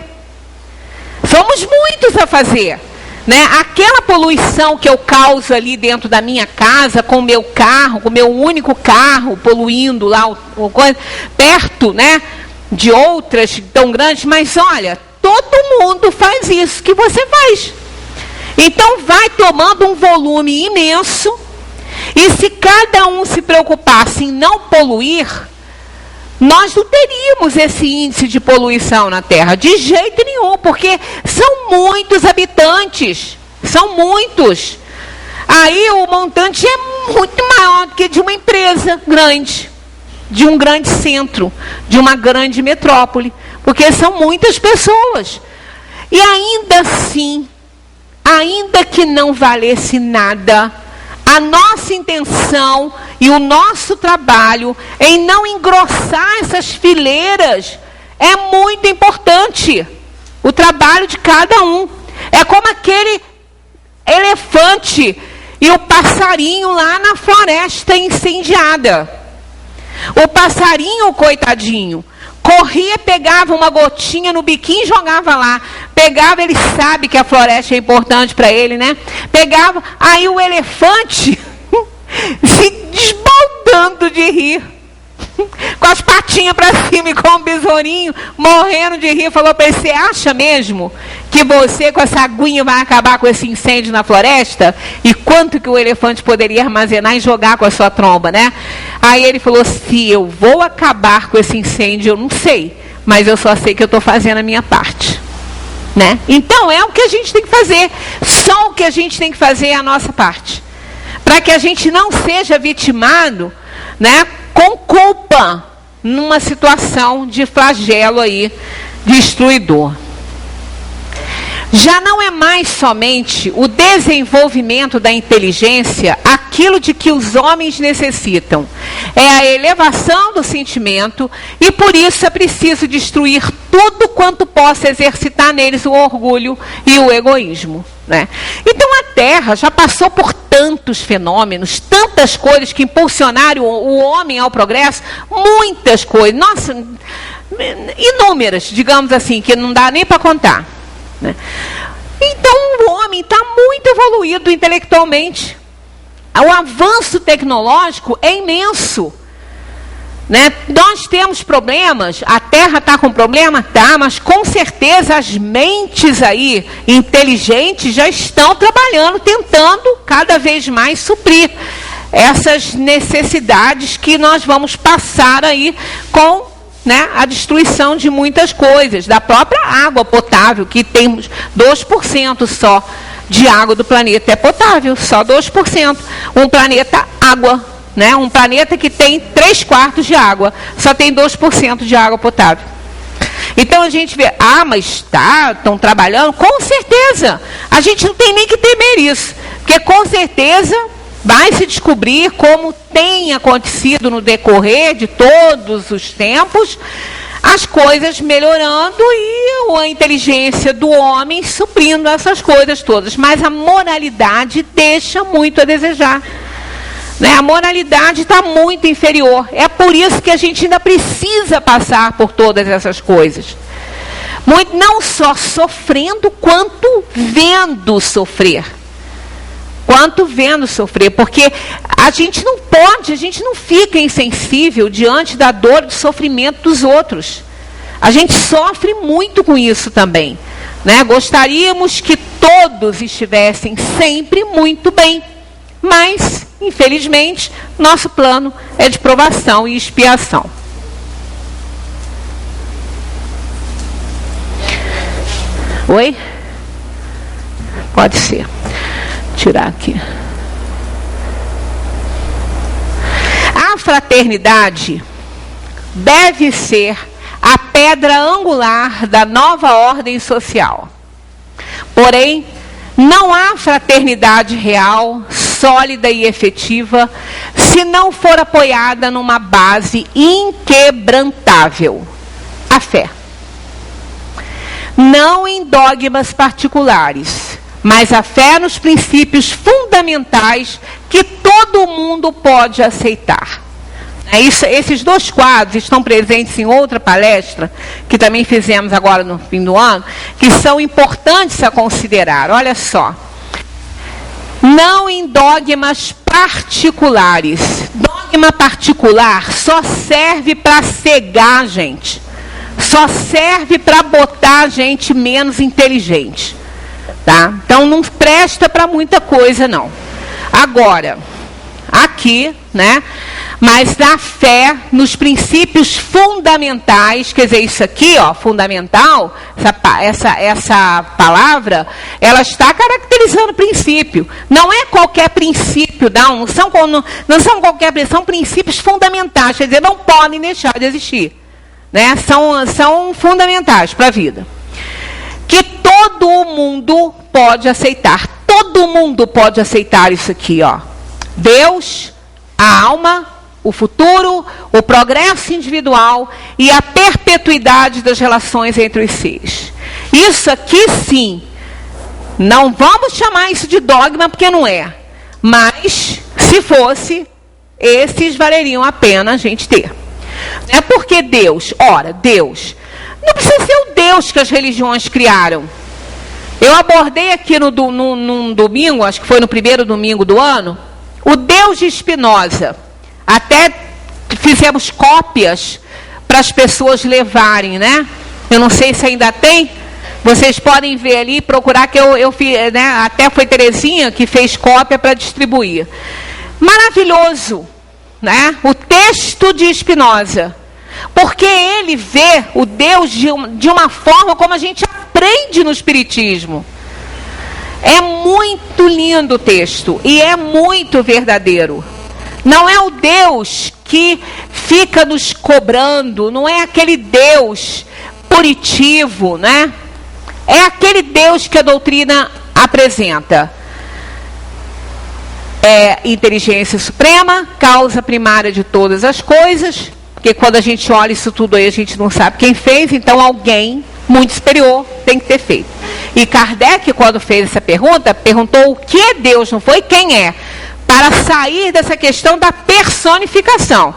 Somos muitos a fazer. Né? Aquela poluição que eu causo ali dentro da minha casa, com o meu carro, com o meu único carro, poluindo lá, perto, né, de outras tão grandes, mas olha, todo mundo faz isso que você faz. Então vai tomando um volume imenso, e se cada um se preocupasse em não poluir, nós não teríamos esse índice de poluição na Terra, de jeito nenhum, porque são muitos habitantes, são muitos. Aí o montante é muito maior do que de uma empresa grande, de um grande centro, de uma grande metrópole, porque são muitas pessoas. E ainda assim, ainda que não valesse nada, a nossa intenção e o nosso trabalho em não engrossar essas fileiras é muito importante. O trabalho de cada um. É como aquele elefante e o passarinho lá na floresta incendiada. O passarinho, coitadinho, corria, pegava uma gotinha no biquinho e jogava lá. Pegava, ele sabe que a floresta é importante para ele, né? Pegava, aí o elefante se desbaldando de rir, com as patinhas para cima e com o besourinho, morrendo de rir, falou para ele: você acha mesmo que você com essa aguinha vai acabar com esse incêndio na floresta? E quanto que o elefante poderia armazenar e jogar com a sua tromba, né? Aí ele falou: se eu vou acabar com esse incêndio, eu não sei, mas eu só sei que eu estou fazendo a minha parte. Né? Então é o que a gente tem que fazer, só o que a gente tem que fazer é a nossa parte, para que a gente não seja vitimado, né, com culpa numa situação de flagelo aí destruidor. Já não é mais somente o desenvolvimento da inteligência aquilo de que os homens necessitam. É a elevação do sentimento, e por isso é preciso destruir tudo quanto possa exercitar neles o orgulho e o egoísmo. Né? Então a Terra já passou por tantos fenômenos, tantas coisas que impulsionaram o homem ao progresso, muitas coisas, nossa, inúmeras, digamos assim, que não dá nem para contar. Né? Então o homem está muito evoluído intelectualmente. O avanço tecnológico é imenso. Né? Nós temos problemas, a Terra está com problema? Tá, mas com certeza as mentes aí inteligentes já estão trabalhando, tentando cada vez mais suprir essas necessidades que nós vamos passar aí com, né, a destruição de muitas coisas, da própria água potável, que temos 2% só de água do planeta é potável, só 2%. Um planeta água, né? Um planeta que tem 3/4 de água, só tem 2% de água potável. Então a gente vê, mas estão trabalhando, com certeza. A gente não tem nem que temer isso, porque com certeza vai se descobrir, como tem acontecido no decorrer de todos os tempos, as coisas melhorando e a inteligência do homem suprindo essas coisas todas. Mas a moralidade deixa muito a desejar. Né? A moralidade está muito inferior. É por isso que a gente ainda precisa passar por todas essas coisas. Muito, não só sofrendo, quanto vendo sofrer. Porque a gente não pode, a gente não fica insensível diante da dor e do sofrimento dos outros. A gente sofre muito com isso também. Né? Gostaríamos que todos estivessem sempre muito bem, mas, infelizmente, nosso plano é de provação e expiação. Oi? Pode ser. Tirar aqui. A fraternidade deve ser a pedra angular da nova ordem social. Porém, não há fraternidade real, sólida e efetiva, se não for apoiada numa base inquebrantável: a fé. Não em dogmas particulares, mas a fé nos princípios fundamentais que todo mundo pode aceitar. Esses dois quadros estão presentes em outra palestra, que também fizemos agora no fim do ano, que são importantes a considerar. Olha só. Não em dogmas particulares. Dogma particular só serve para cegar a gente. Só serve para botar a gente menos inteligente. Tá? Então, não presta para muita coisa, não. Agora, aqui, né? Mas na fé, nos fundamentais, quer dizer, isso aqui, ó, fundamental, essa palavra, ela está caracterizando princípio. Não é qualquer princípio, não são qualquer, são princípios fundamentais, quer dizer, não podem deixar de existir. Né? São fundamentais para a vida. Que todo mundo pode aceitar. Todo mundo pode aceitar isso aqui, ó. Deus, a alma, o futuro, o progresso individual e a perpetuidade das relações entre os seres. Isso aqui, sim, não vamos chamar isso de dogma, porque não é. Mas, se fosse, esses valeriam a pena a gente ter. É porque Deus, Deus, não precisa ser o Deus que as religiões criaram. Eu abordei aqui num domingo, acho que foi no primeiro domingo do ano, o Deus de Spinoza. Até fizemos cópias para as pessoas levarem, né? Eu não sei se ainda tem. Vocês podem ver ali, procurar, que eu fiz, né? Até foi Terezinha que fez cópia para distribuir. Maravilhoso, né? O texto de Spinoza. Porque ele vê o Deus de uma forma como a gente aprende no Espiritismo. É muito lindo o texto e é muito verdadeiro. Não é o Deus que fica nos cobrando, não é aquele Deus punitivo, né? É aquele Deus que a doutrina apresenta. É inteligência suprema, causa primária de todas as coisas, porque quando a gente olha isso tudo aí, a gente não sabe quem fez, então alguém muito superior tem que ter feito. E Kardec, quando fez essa pergunta, perguntou o que é Deus, não foi quem é, para sair dessa questão da personificação.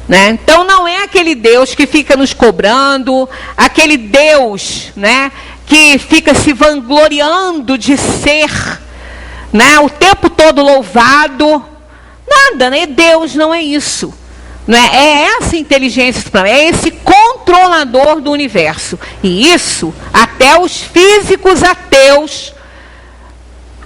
Né? Então, não é aquele Deus que fica nos cobrando, aquele Deus, né, que fica se vangloriando de ser, né, o tempo todo louvado. Nada, né? Deus não é isso. Não é? É essa inteligência suprema, é esse controlador do universo. E isso, até os físicos ateus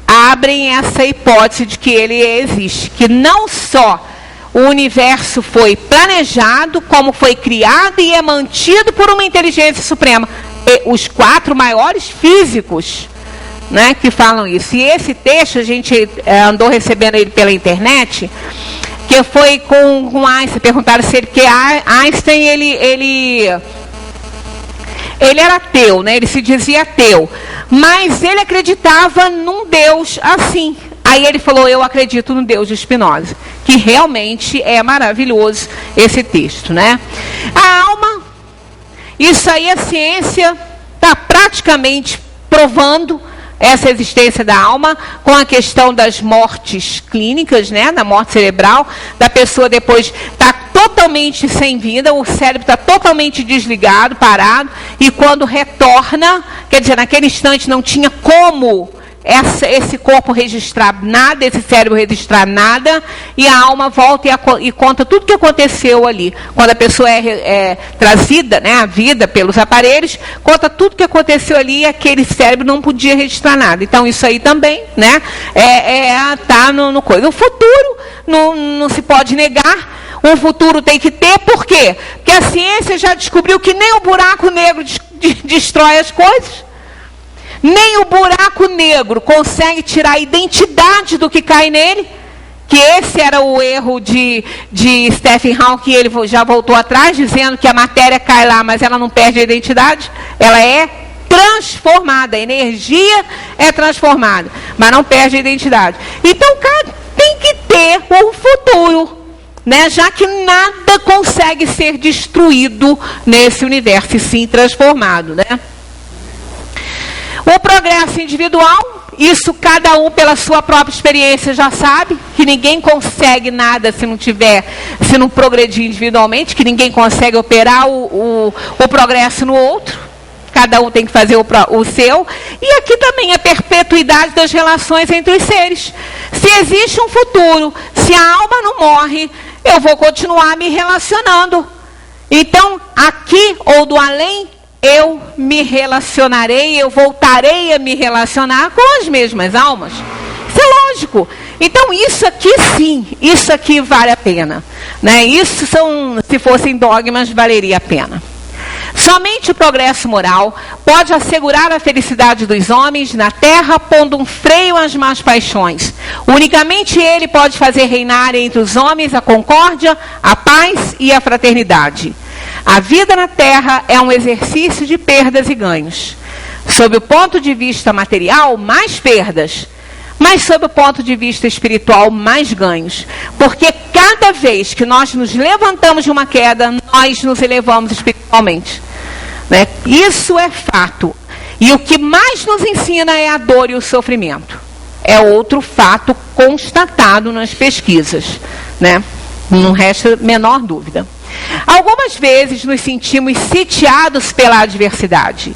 abrem essa hipótese de que ele existe. Que não só o universo foi planejado, como foi criado e é mantido por uma inteligência suprema. E os 4 maiores físicos, né, que falam isso. E esse texto, a gente andou recebendo ele pela internet, que foi com Einstein. Perguntaram se ele, que Einstein, ele era ateu, né? Ele se dizia ateu, mas ele acreditava num Deus assim. Aí ele falou, eu acredito no Deus de Spinoza, que realmente é maravilhoso esse texto, né? A alma, isso aí a ciência está praticamente provando essa existência da alma, com a questão das mortes clínicas, né, da morte cerebral, da pessoa depois está totalmente sem vida, o cérebro está totalmente desligado, parado, e quando retorna, quer dizer, naquele instante não tinha como esse corpo registrar nada, esse cérebro registrar nada, e a alma volta e conta tudo o que aconteceu ali. Quando a pessoa é trazida, né, à vida pelos aparelhos, conta tudo o que aconteceu ali, e aquele cérebro não podia registrar nada. Então, isso aí também, né, tá no coisa. O futuro não se pode negar. O futuro tem que ter, por quê? Porque a ciência já descobriu que nem o buraco negro destrói as coisas. Nem o buraco negro consegue tirar a identidade do que cai nele, que esse era o erro de Stephen Hawking, ele já voltou atrás, dizendo que a matéria cai lá, mas ela não perde a identidade, ela é transformada, a energia é transformada, mas não perde a identidade. Então, cara, tem que ter um futuro, né? Já que nada consegue ser destruído nesse universo, e sim transformado, né? O progresso individual isso cada um pela sua própria experiência já sabe, que ninguém consegue nada se não progredir individualmente, que ninguém consegue operar o progresso no outro. Cada um tem que fazer o seu. E aqui também a perpetuidade das relações entre os seres. Se existe um futuro, se a alma não morre, eu vou continuar me relacionando. Então, aqui ou do além, eu me relacionarei, eu voltarei a me relacionar com as mesmas almas. Isso é lógico. Então, isso aqui sim, isso aqui vale a pena. Né? Isso se fossem dogmas, valeria a pena. Somente o progresso moral pode assegurar a felicidade dos homens na terra, pondo um freio às más paixões. Unicamente ele pode fazer reinar entre os homens a concórdia, a paz e a fraternidade. A vida na terra é um exercício de perdas e ganhos. Sob o ponto de vista material, mais perdas. Mas sob o ponto de vista espiritual, mais ganhos. Porque cada vez que nós nos levantamos de uma queda, nós nos elevamos espiritualmente. Né? Isso é fato. E o que mais nos ensina é a dor e o sofrimento. É outro fato constatado nas pesquisas. Né? Não resta menor dúvida. Algumas vezes nos sentimos sitiados pela adversidade.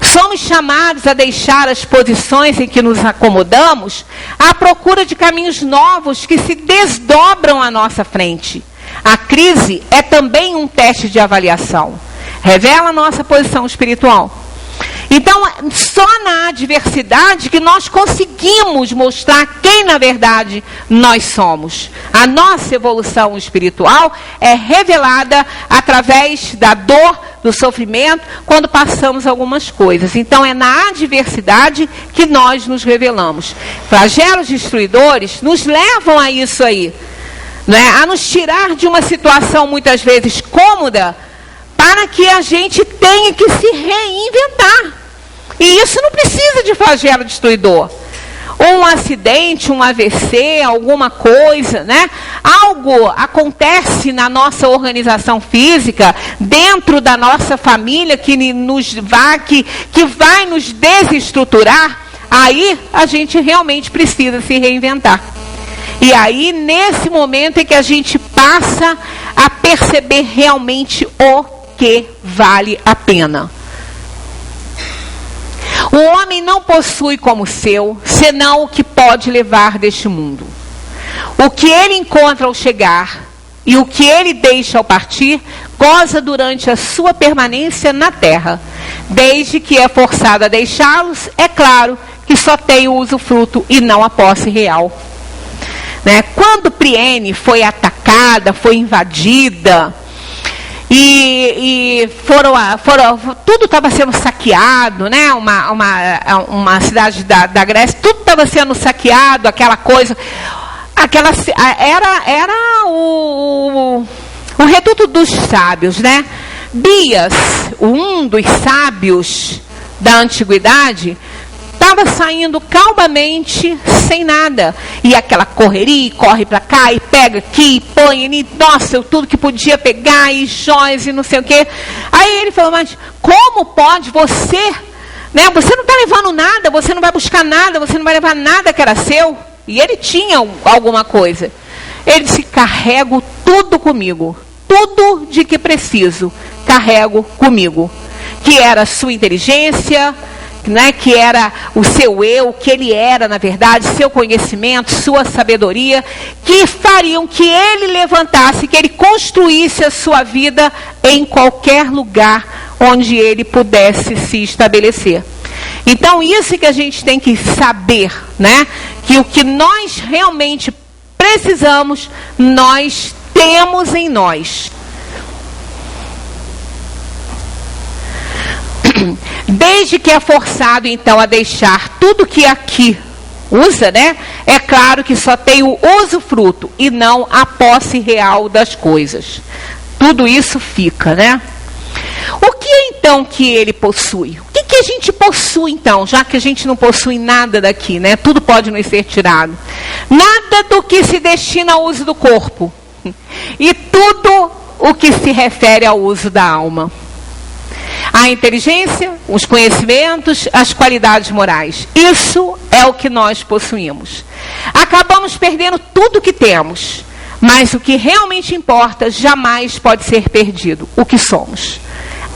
Somos chamados a deixar as posições em que nos acomodamos à procura de caminhos novos que se desdobram à nossa frente. A crise é também um teste de avaliação. Revela a nossa posição espiritual. Então, só na adversidade que nós conseguimos mostrar quem, na verdade, nós somos. A nossa evolução espiritual é revelada através da dor, do sofrimento, quando passamos algumas coisas. Então, é na adversidade que nós nos revelamos. Flagelos destruidores nos levam a isso aí, né? A nos tirar de uma situação, muitas vezes, cômoda, para que a gente tenha que se reinventar. E isso não precisa de flagelo destruidor. Um acidente, um AVC, alguma coisa, né? Algo acontece na nossa organização física, dentro da nossa família, que vai nos desestruturar. Aí a gente realmente precisa se reinventar. E aí, nesse momento, é que a gente passa a perceber realmente o que vale a pena. O homem não possui como seu, senão o que pode levar deste mundo. O que ele encontra ao chegar e o que ele deixa ao partir, goza durante a sua permanência na terra. Desde que é forçado a deixá-los, é claro que só tem o usufruto e não a posse real. Né? Quando Priene foi atacada, foi invadida, e tudo estava sendo saqueado, né? Uma cidade da Grécia, tudo estava sendo saqueado, aquela coisa, era o reduto dos sábios, né? Bias, um dos sábios da antiguidade, estava saindo calmamente, sem nada. E aquela correria, corre para cá, e pega aqui, e põe, e, nossa, tudo que podia pegar, e joias, e não sei o quê. Aí ele falou, mas como pode você, né? Você não está levando nada, você não vai buscar nada, você não vai levar nada que era seu. E ele tinha alguma coisa. Ele disse, carrego tudo comigo. Tudo de que preciso, carrego comigo. Que era a sua inteligência, né, que era o seu eu, que ele era, na verdade, seu conhecimento, sua sabedoria, que fariam que ele levantasse, que ele construísse a sua vida em qualquer lugar onde ele pudesse se estabelecer. Então, isso que a gente tem que saber, né, que o que nós realmente precisamos, nós temos em nós. Desde que é forçado, então, a deixar tudo que aqui usa, né? É claro que só tem o usufruto e não a posse real das coisas. Tudo isso fica, né? O que então que ele possui? O que a gente possui, então, já que a gente não possui nada daqui, né? Tudo pode nos ser tirado. Nada do que se destina ao uso do corpo. E tudo o que se refere ao uso da alma. A inteligência, os conhecimentos, as qualidades morais. Isso é o que nós possuímos. Acabamos perdendo tudo que temos, mas o que realmente importa jamais pode ser perdido, o que somos.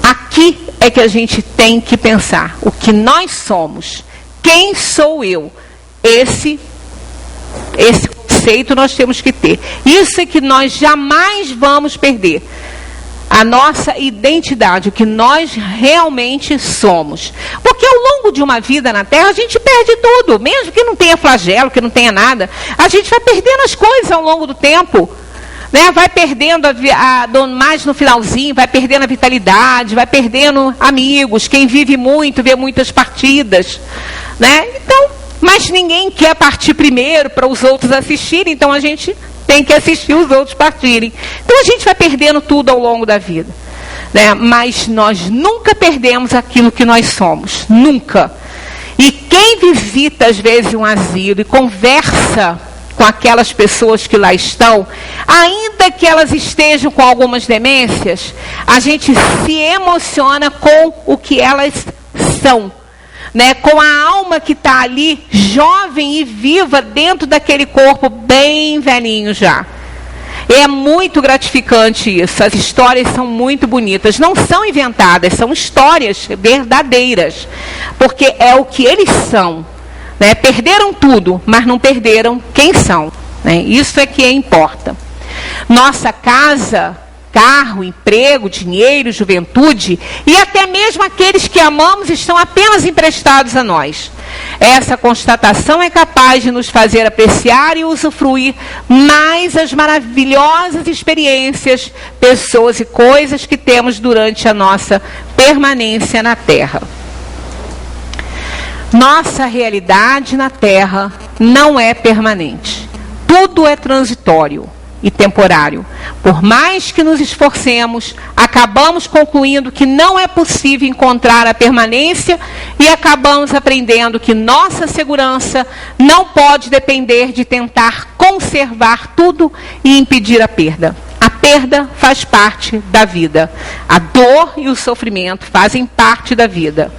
Aqui é que a gente tem que pensar, o que nós somos, quem sou eu? Esse conceito nós temos que ter. Isso é que nós jamais vamos perder. A nossa identidade, o que nós realmente somos. Porque ao longo de uma vida na Terra, a gente perde tudo. Mesmo que não tenha flagelo, que não tenha nada, a gente vai perdendo as coisas ao longo do tempo. Né? Vai perdendo, mais no finalzinho, vai perdendo a vitalidade, vai perdendo amigos. Quem vive muito, vê muitas partidas. Né? Então, mas ninguém quer partir primeiro para os outros assistirem, então a gente tem que assistir os outros partirem. Então a gente vai perdendo tudo ao longo da vida. Né? Mas nós nunca perdemos aquilo que nós somos. Nunca. E quem visita às vezes um asilo e conversa com aquelas pessoas que lá estão, ainda que elas estejam com algumas demências, a gente se emociona com o que elas são. Né, com a alma que está ali, jovem e viva, dentro daquele corpo bem velhinho já. É muito gratificante isso. As histórias são muito bonitas. Não são inventadas, são histórias verdadeiras. Porque é o que eles são. Né? Perderam tudo, mas não perderam quem são. Né? Isso é que importa. Nossa casa, carro, emprego, dinheiro, juventude e até mesmo aqueles que amamos estão apenas emprestados a nós. Essa constatação é capaz de nos fazer apreciar e usufruir mais as maravilhosas experiências, pessoas e coisas que temos durante a nossa permanência na Terra. Nossa realidade na Terra não é permanente. Tudo é transitório e temporário. Por mais que nos esforcemos, acabamos concluindo que não é possível encontrar a permanência e acabamos aprendendo que nossa segurança não pode depender de tentar conservar tudo e impedir a perda. A perda faz parte da vida. A dor e o sofrimento fazem parte da vida.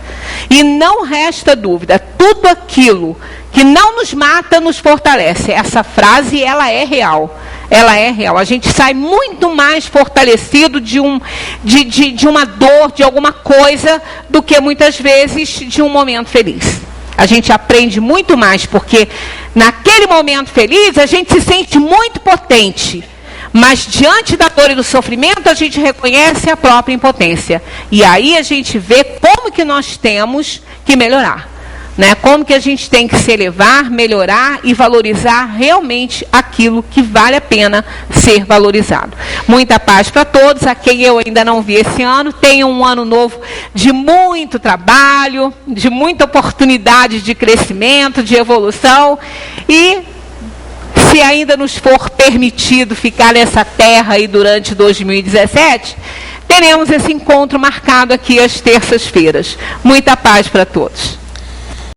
E não resta dúvida, tudo aquilo que não nos mata nos fortalece. Essa frase, ela é real. Ela é real. A gente sai muito mais fortalecido de uma dor, de alguma coisa, do que muitas vezes de um momento feliz. A gente aprende muito mais, porque naquele momento feliz a gente se sente muito potente. Mas diante da dor e do sofrimento, a gente reconhece a própria impotência. E aí a gente vê como que nós temos que melhorar. Né? Como que a gente tem que se elevar, melhorar e valorizar realmente aquilo que vale a pena ser valorizado. Muita paz para todos. A quem eu ainda não vi esse ano, tenham um ano novo de muito trabalho, de muita oportunidade de crescimento, de evolução. E se ainda nos for permitido ficar nessa terra aí durante 2017, teremos esse encontro marcado aqui às terças-feiras. Muita paz para todos.